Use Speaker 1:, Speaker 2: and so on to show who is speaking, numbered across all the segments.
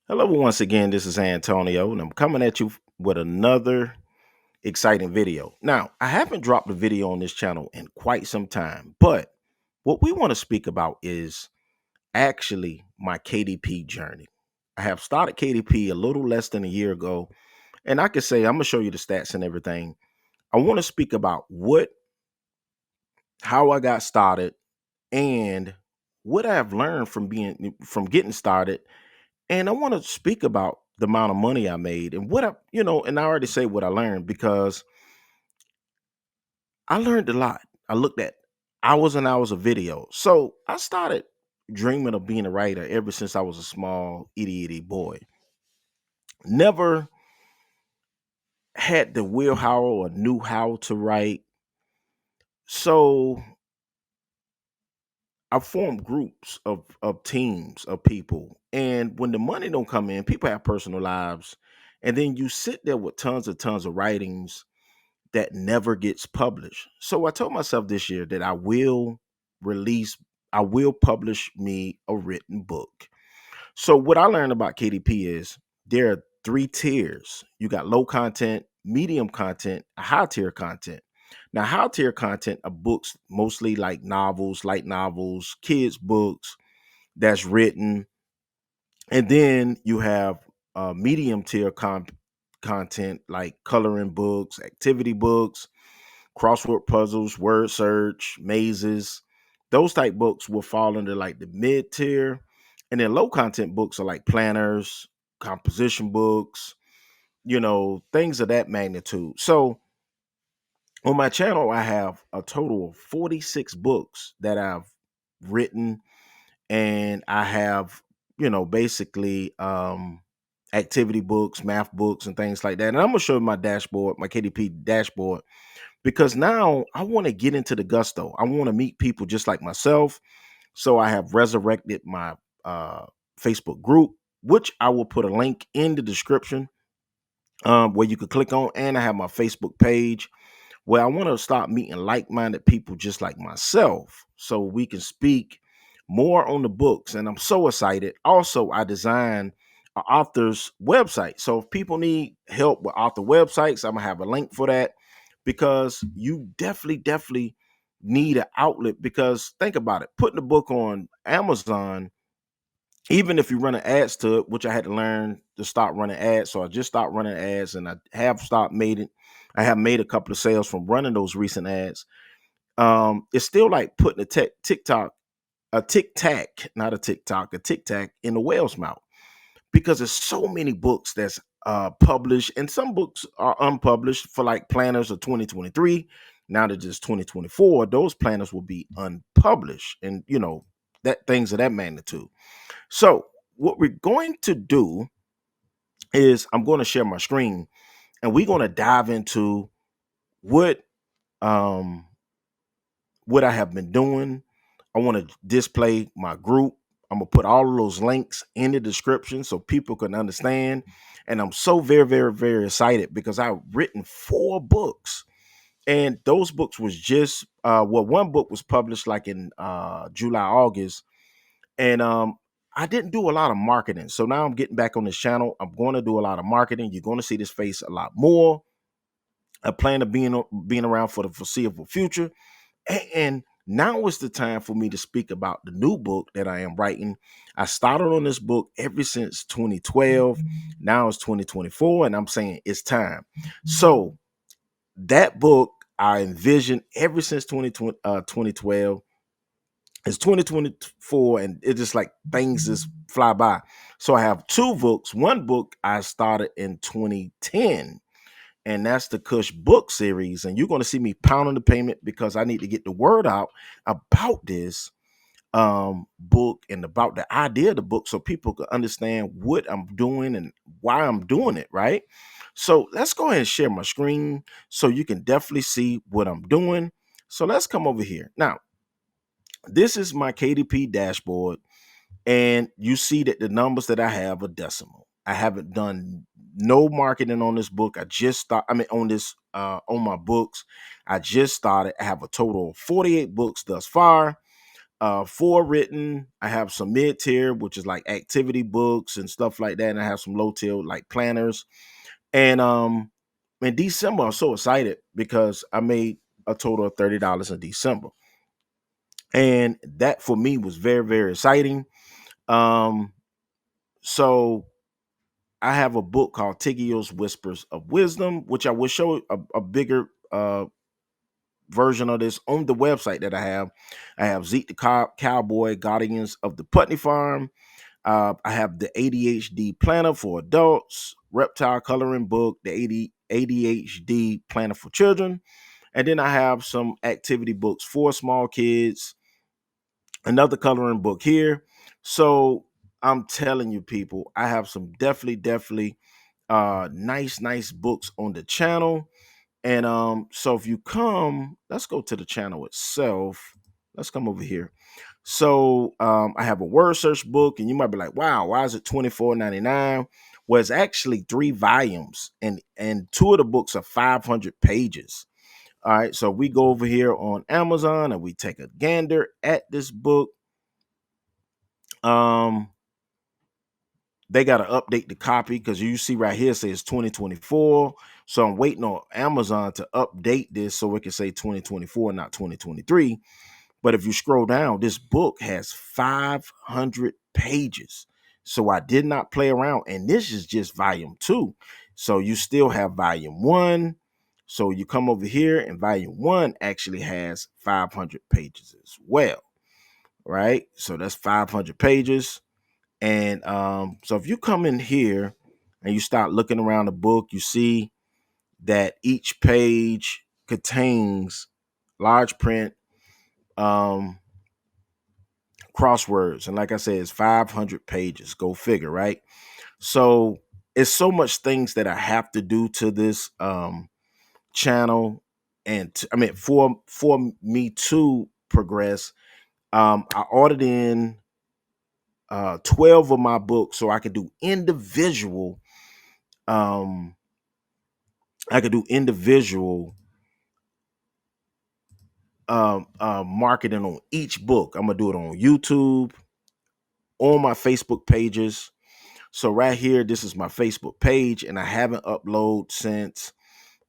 Speaker 1: Hello, once again. This is Antonio, and I'm coming at you with another exciting video. Now, I haven't dropped a video on this channel in quite some time, but what we want to speak about is actually my KDP journey. I have started KDP a little less than a year ago, and I can say I'm gonna show you the stats and everything. I want to speak about how I got started, and what I've learned from getting started. And I want to speak about the amount of money I made and and I already say what I learned because I learned a lot. I looked at hours and hours of video. So I started dreaming of being a writer ever since I was a small itty itty boy. Never had the willpower or knew how to write. So I formed groups of teams of people. And when the money don't come in, people have personal lives. And then you sit there with tons of writings that never gets published. So I told myself this year that release, I will publish me a written book. So what I learned about KDP is there are three tiers. You got low content, medium content, high tier content. Now, high tier content are books mostly like novels, light novels, kids books that's written, and then you have medium tier content like coloring books, activity books, crossword puzzles, word search, mazes. Those type books will fall under like the mid tier. And then low content books are like planners, composition books, things of that magnitude. So on my channel, I have a total of 46 books that I've written, and I have, basically activity books, math books, and things like that. And I'm gonna show you my dashboard, my KDP dashboard, because now I want to get into the gusto. I want to meet people just like myself. So I have resurrected my Facebook group, which I will put a link in the description, where you could click on. And I have my Facebook page where I want to start meeting like-minded people just like myself so we can speak more on the books. And I'm so excited. Also, I designed an author's website. So if people need help with author websites, I'm gonna have a link for that, because you definitely need an outlet. Because think about it, putting the book on Amazon, even if you run ads to it, which I had to learn to start running ads. So I just stopped running ads, and I have stopped made it. I have made a couple of sales from running those recent ads. It's still like putting a tic tac, not a TikTok, a tic tac in the whale's mouth, because there's so many books that's published, and some books are unpublished for like planners of 2023. Now that it's 2024, those planners will be unpublished, and that things of that magnitude. So what we're going to do is I'm going to share my screen, and we're going to dive into what um what I have been doing. I want to display my group. I'm gonna put all of those links in the description so people can understand. And I'm so very excited because I've written 4 books, and those books was just one book was published like in July, August, and I didn't do a lot of marketing. So now I'm getting back on this channel. I'm going to do a lot of marketing. You're going to see this face a lot more. I plan to being around for the foreseeable future. And now is the time for me to speak about the new book that I am writing. I started on this book ever since 2012. Now it's 2024, and I'm saying it's time. So that book I envisioned ever since 2012. It's 2024, and it's just like things just fly by. So I have 2 books. One book I started in 2010, and that's the Kush book series. And you're going to see me pounding the payment because I need to get the word out about this book and about the idea of the book so people can understand what I'm doing and why I'm doing it, right? So let's go ahead and share my screen so you can definitely see what I'm doing. So let's come over here. Now, this is my KDP dashboard, and you see that the numbers that I have are decimal. I haven't done no marketing on this book. I just start. I mean, on this on my books, I just started. I have a total of 48 books thus far. four written. I have some mid tier, which is like activity books and stuff like that. And I have some low tier like planners. And in December, I'm so excited because I made a total of $30 in December. And that for me was very, very exciting. Um, so I have a book called Tiggio's Whispers of Wisdom, which I will show a bigger version of this on the website that I have. I have Zeke the Cowboy, Guardians of the Putney Farm. I have the ADHD Planner for Adults, Reptile Coloring Book, the ADHD Planner for Children. And then I have some activity books for small kids, another coloring book here. So I'm telling you, people, I have some definitely nice books on the channel. And so if you come, let's go to the channel itself. Let's come over here. So I have a word search book, and you might be like, wow, why is it $24.99? Well, it's actually 3 volumes, and 2 of the books are 500 pages. All right, so we go over here on Amazon and we take a gander at this book. Um, they got to update the copy because you see right here it says 2024. So I'm waiting on Amazon to update this so it can say 2024, not 2023. But if you scroll down, this book has 500 pages. So I did not play around. And this is just volume 2. So you still have volume 1. So you come over here and volume 1 actually has 500 pages as well. Right. So that's 500 pages. And so if you come in here and you start looking around the book, you see that each page contains large print crosswords. And like I said, it's 500 pages. Go figure, right? So it's so much things that I have to do to this channel. And I mean, for me to progress, I ordered in 12 of my books so I could do individual um I could do individual marketing on each book. I'm gonna do it on YouTube, on my Facebook pages. So right here, this is my Facebook page, and I haven't uploaded since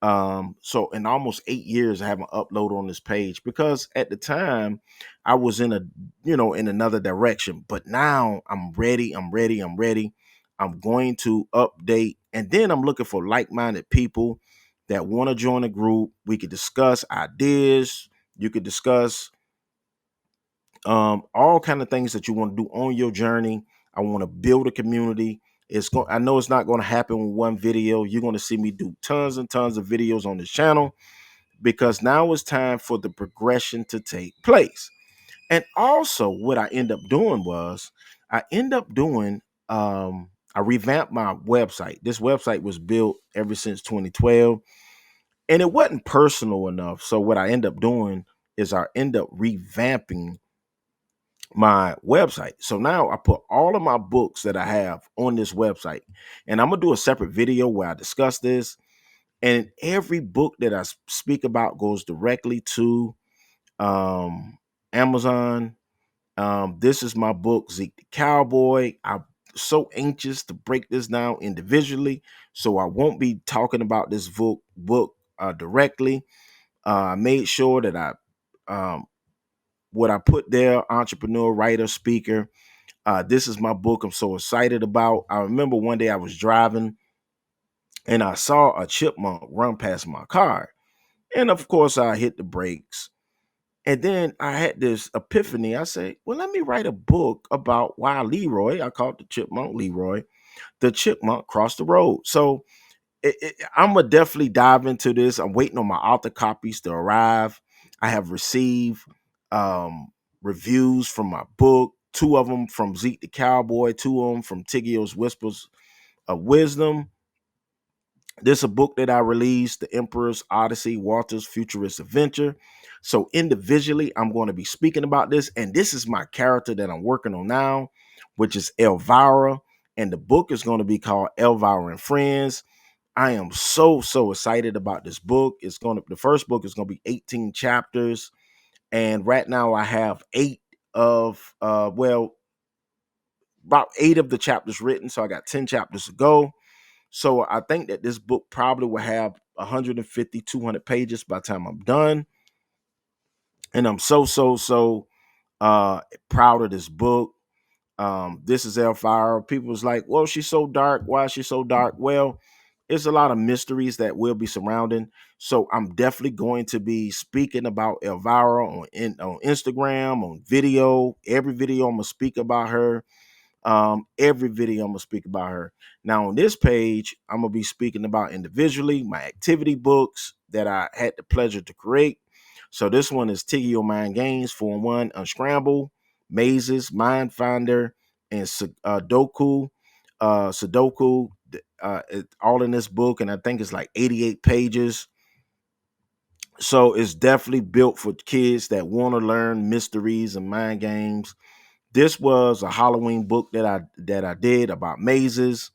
Speaker 1: so in almost 8 years I haven't uploaded on this page because at the time I was in a in another direction. But now I'm ready. I'm going to update, and then I'm looking for like-minded people that want to join a group. We could discuss ideas. You could discuss all kind of things that you want to do on your journey. I want to build a community. I know it's not going to happen with one video. You're going to see me do tons and tons of videos on this channel because now it's time for the progression to take place. And also what I end up doing was I revamped my website. This website was built ever since 2012, and it wasn't personal enough. So what I end up doing is I end up revamping my website. So now I put all of my books that I have on this website, and I'm gonna do a separate video where I discuss this. And every book that I speak about goes directly to Amazon. This is my book, Zeke the Cowboy. I'm so anxious to break this down individually, so I won't be talking about this book directly. I made sure that what I put there, entrepreneur, writer, speaker. This is my book I'm so excited about. I remember one day I was driving and I saw a chipmunk run past my car. And of course, I hit the brakes. And then I had this epiphany. I say, well, let me write a book about why Leroy, I called the chipmunk Leroy, the chipmunk crossed the road. So I'm going to definitely dive into this. I'm waiting on my author copies to arrive. I have received reviews from my book, 2 of them from Zeke the Cowboy, 2 of them from Tiggio's Whispers of Wisdom. This is a book that I released, The Emperor's Odyssey, Walter's Futurist Adventure. So individually, I'm going to be speaking about this. And this is my character that I'm working on now, which is Elvira. And the book is going to be called Elvira and Friends. I am so excited about this book. The first book is going to be 18 chapters. And right now I have 8 of about 8 of the chapters written, so I got 10 chapters to go. So I think that this book probably will have 150, 200 pages by the time I'm done. And I'm so proud of this book. This is Elvira. People was like, well, she's so dark. Why is she so dark? Well, it's a lot of mysteries that will be surrounding. So I'm definitely going to be speaking about Elvira on Instagram, on video. Every video I'm gonna speak about her. Every video I'm gonna speak about her. Now on this page, I'm gonna be speaking about individually my activity books that I had the pleasure to create. So this one is Tiggio Mind Games, 4-in-1, Unscramble, Mazes, Mind Finder, and Sudoku. Sudoku, all in this book, and I think it's like 88 pages. So it's definitely built for kids that want to learn mysteries and mind games. This was a Halloween book that I did about mazes,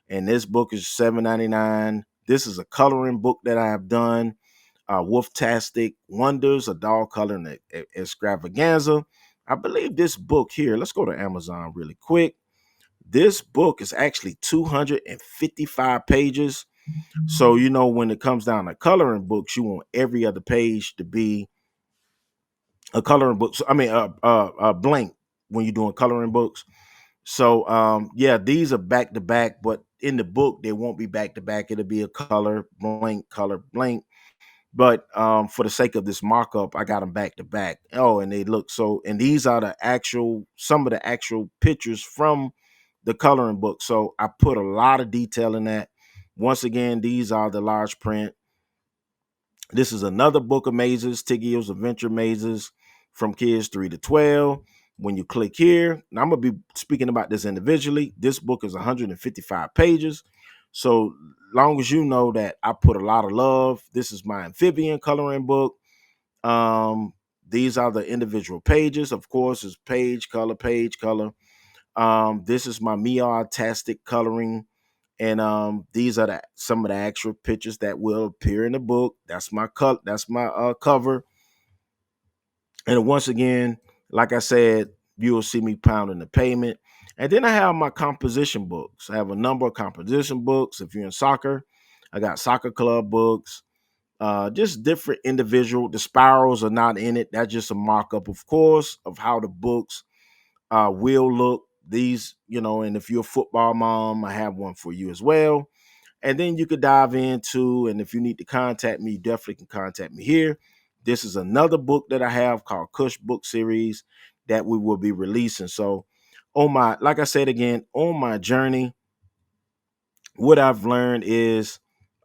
Speaker 1: and this book is $7.99. This is a coloring book that I have done. Wolftastic Wonders, a doll coloring extravaganza. I believe this book here, let's go to Amazon really quick. This book is actually 255 pages. So, when it comes down to coloring books, you want every other page to be a coloring book. So, I mean, a blank when you're doing coloring books. So yeah, these are back to back, but in the book they won't be back to back. It'll be a color blank. But for the sake of this markup, I got them back to back. Oh, and they look so. And these are some of the actual pictures from the coloring book. So I put a lot of detail in that. Once again, these are the large print. This is another book of mazes, Tiggio's Adventure Mazes from kids 3 to 12. When you click here, now I'm going to be speaking about this individually. This book is 155 pages. So long as you know that I put a lot of love, this is my amphibian coloring book. These are the individual pages. Of course, it's page color, page color. This is my Meowtastic coloring. And these are some of the actual pictures that will appear in the book. That's my cover. And once again, like I said, you will see me pounding the pavement. And then I have my composition books. I have a number of composition books. If you're in soccer, I got soccer club books. Just different individual. The spirals are not in it. That's just a markup, of course, of how the books will look. These, and if you're a football mom, I have one for you as well. And then you could dive into, and if you need to contact me, you definitely can contact me here. This is another book that I have called Kush Book Series that we will be releasing. So like I said again, on my journey, what I've learned is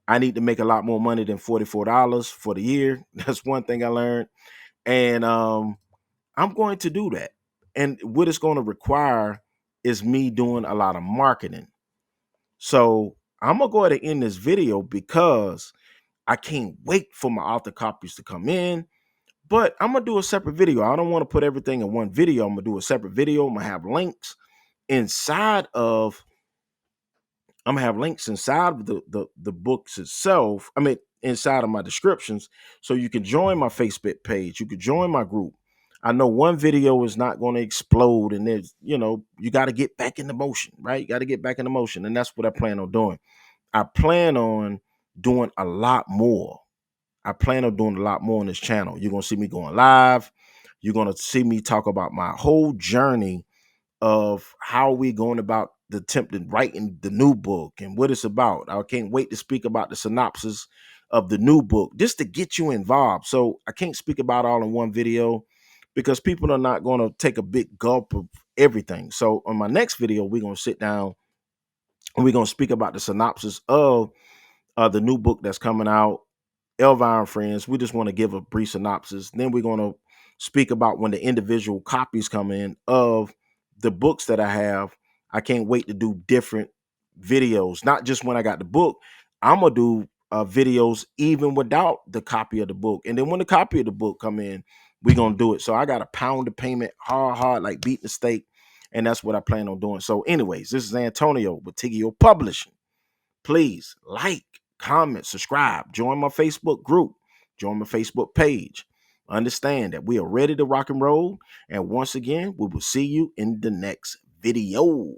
Speaker 1: I need to make a lot more money than $44 for the year. That's one thing I learned. And I'm going to do that. And what it's going to require is me doing a lot of marketing. So I'm gonna go ahead and end this video because I can't wait for my author copies to come in. But I'm gonna do a separate video. I don't want to put everything in one video. I'm gonna do a separate video. I'm gonna have links inside of the books itself. I mean, inside of my descriptions, so you can join my Facebook page. You can join my group. I know one video is not going to explode, and you got to get back into motion, right? You got to get back into motion, and that's what I plan on doing. I plan on doing a lot more. I plan on doing a lot more on this channel. You're going to see me going live. You're going to see me talk about my whole journey of how we going about the attempting writing the new book and what it's about. I can't wait to speak about the synopsis of the new book just to get you involved. So I can't speak about all in one video because people are not going to take a big gulp of everything. So on my next video, we're going to sit down and we're going to speak about the synopsis of the new book that's coming out, Elvira and Friends. We just want to give a brief synopsis. Then we're going to speak about when the individual copies come in of the books that I have. I can't wait to do different videos, not just when I got the book. I'm going to do videos even without the copy of the book. And then when the copy of the book come in, we're going to do it. So I got to pound the payment hard, like beating the steak. And that's what I plan on doing. So anyways, this is Antonio with Tiggio Publishing. Please like, comment, subscribe, join my Facebook group, join my Facebook page. Understand that we are ready to rock and roll. And once again, we will see you in the next video.